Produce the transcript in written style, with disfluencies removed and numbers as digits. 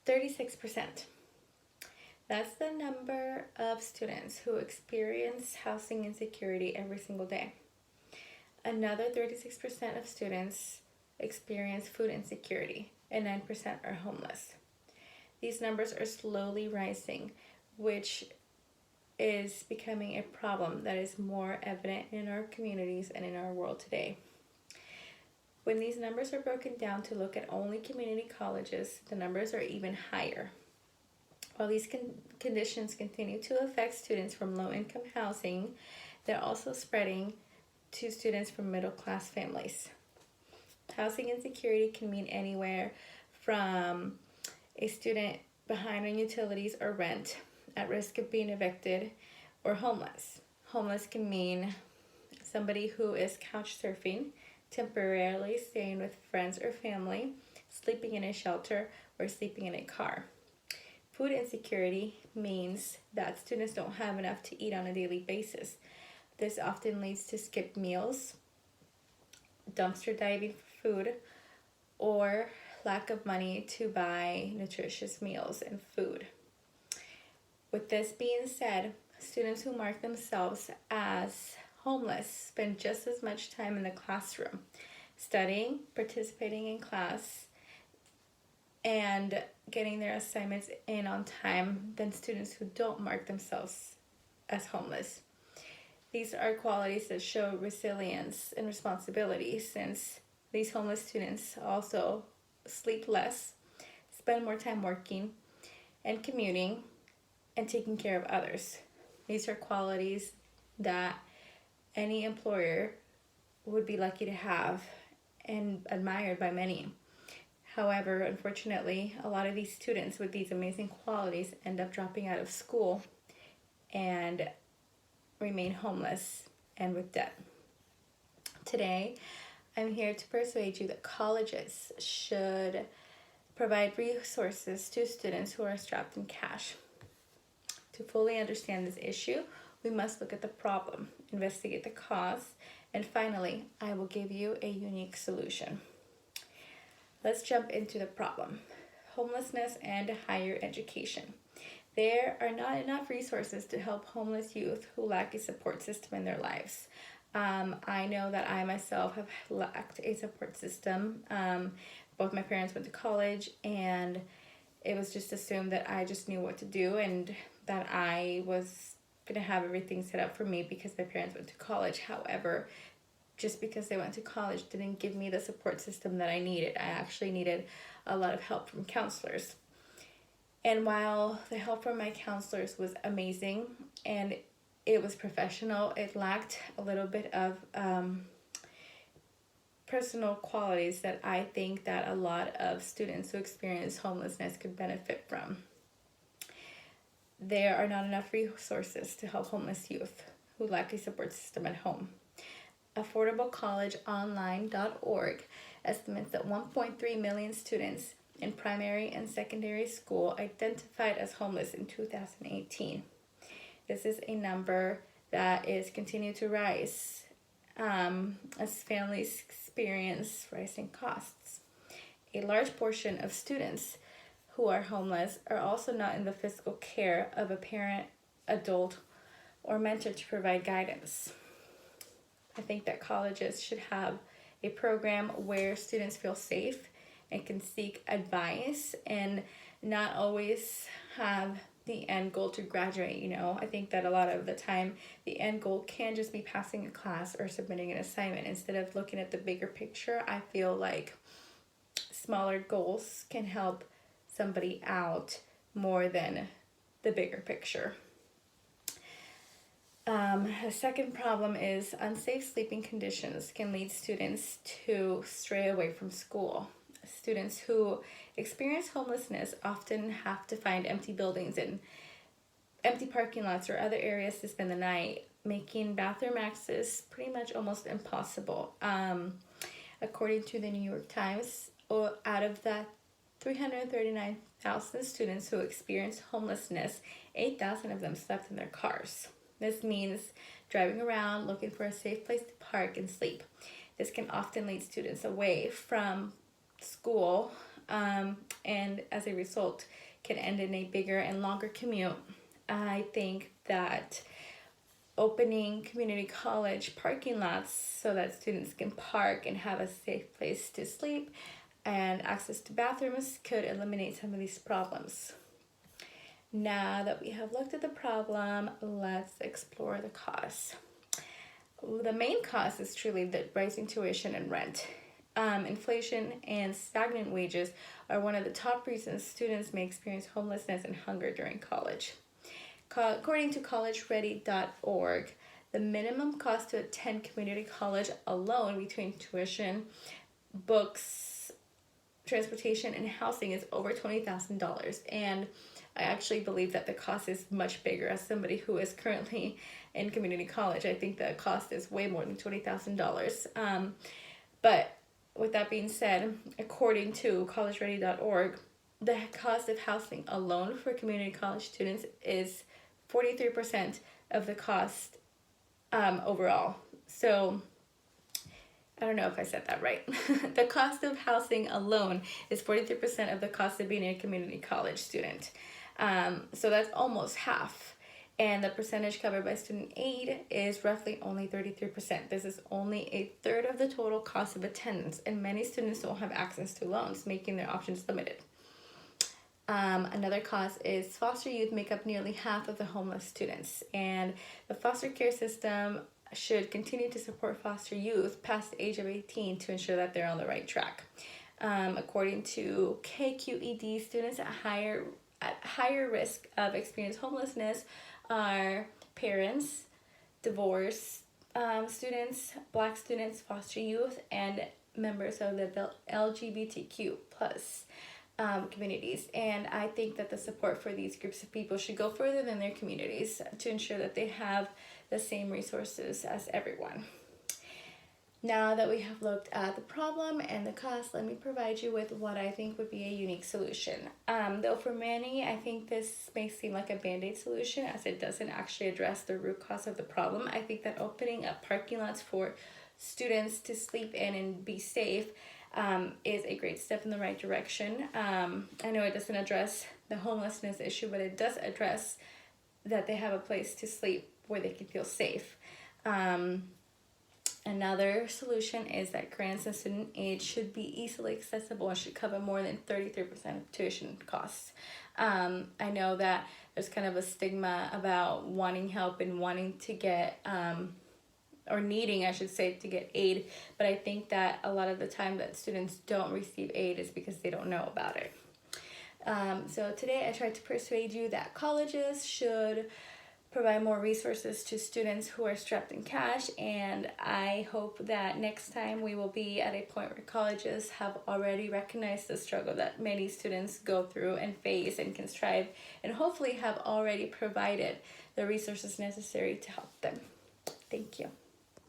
36%. That's the number of students who experience housing insecurity every single day. Another 36% of students experience food insecurity, and 9% are homeless. These numbers are slowly rising, which is becoming a problem that is more evident in our communities and in our world today. When these numbers are broken down to look at only community colleges, the numbers are even higher. While these conditions continue to affect students from low-income housing, they're also spreading to students from middle-class families. Housing insecurity can mean anywhere from a student behind on utilities or rent, at risk of being evicted, or homeless. Homeless can mean somebody who is couch surfing, temporarily staying with friends or family, sleeping in a shelter, or sleeping in a car. Food insecurity means that students don't have enough to eat on a daily basis. This often leads to skipped meals, dumpster diving for food, or lack of money to buy nutritious meals and food. With this being said, students who mark themselves as homeless spend just as much time in the classroom, studying, participating in class, and getting their assignments in on time than students who don't mark themselves as homeless. These are qualities that show resilience and responsibility, since these homeless students also sleep less, spend more time working and commuting, and taking care of others. These are qualities that any employer would be lucky to have and admired by many. However, unfortunately, a lot of these students with these amazing qualities end up dropping out of school and remain homeless and with debt. Today, I'm here to persuade you that colleges should provide resources to students who are strapped in cash. To fully understand this issue, we must look at the problem, investigate the cause, and finally, I will give you a unique solution. Let's jump into the problem: homelessness and higher education. There are not enough resources to help homeless youth who lack a support system in their lives. I know that I myself have lacked a support system. Both my parents went to college, and it was just assumed that I just knew what to do and that I was going to have everything set up for me because my parents went to college. However, just because they went to college didn't give me the support system that I needed. I actually needed a lot of help from counselors. And while the help from my counselors was amazing and it was professional, it lacked a little bit of personal qualities that I think that a lot of students who experience homelessness could benefit from. There are not enough resources to help homeless youth who lack a support system at home. AffordableCollegeOnline.org estimates that 1.3 million students in primary and secondary school identified as homeless in 2018. This is a number that is continuing to rise as families experience rising costs. A large portion of students who are homeless are also not in the physical care of a parent, adult, or mentor to provide guidance. I think that colleges should have a program where students feel safe and can seek advice and not always have the end goal to graduate. I think that a lot of the time the end goal can just be passing a class or submitting an assignment. Instead of looking at the bigger picture, I feel like smaller goals can help somebody out more than the bigger picture. A second problem is unsafe sleeping conditions can lead students to stray away from school. Students who experience homelessness often have to find empty buildings and empty parking lots or other areas to spend the night, making bathroom access pretty much almost impossible. According to the New York Times, out of the 339,000 students who experienced homelessness, 8,000 of them slept in their cars. This means driving around looking for a safe place to park and sleep. This can often lead students away from school and as a result can end in a bigger and longer commute. I think that opening community college parking lots so that students can park and have a safe place to sleep and access to bathrooms could eliminate some of these problems. Now that we have looked at the problem, let's explore the costs. The main cost is truly the rising tuition and rent. Inflation and stagnant wages are one of the top reasons students may experience homelessness and hunger during college. According to collegeready.org, the minimum cost to attend community college alone between tuition, books, transportation, and housing is over $20,000. And I actually believe that the cost is much bigger. As somebody who is currently in community college, I think the cost is way more than $20,000. But with that being said, according to collegeready.org, the cost of housing alone for community college students is 43% of the cost overall. So I don't know if I said that right. The cost of housing alone is 43% of the cost of being a community college student. So that's almost half. And the percentage covered by student aid is roughly only 33%. This is only a third of the total cost of attendance, and many students don't have access to loans, making their options limited. Another cause is foster youth make up nearly half of the homeless students, and the foster care system should continue to support foster youth past the age of 18 to ensure that they're on the right track. According to KQED, students at higher risk of experiencing homelessness are parents, divorced students, Black students, foster youth, and members of the LGBTQ plus communities. And I think that the support for these groups of people should go further than their communities to ensure that they have the same resources as everyone. Now that we have looked at the problem and the cost, let me provide you with what I think would be a unique solution. Though for many, I think this may seem like a band-aid solution as it doesn't actually address the root cause of the problem. I think that opening up parking lots for students to sleep in and be safe is a great step in the right direction. I know it doesn't address the homelessness issue, but it does address that they have a place to sleep where they can feel safe. Another solution is that grants and student aid should be easily accessible and should cover more than 33% of tuition costs. I know that there's kind of a stigma about wanting help and wanting to get, or needing, I should say, to get aid, but I think that a lot of the time that students don't receive aid is because they don't know about it. So today I tried to persuade you that colleges should provide more resources to students who are strapped in cash, and I hope that next time we will be at a point where colleges have already recognized the struggle that many students go through and face and can strive, and hopefully have already provided the resources necessary to help them. Thank you.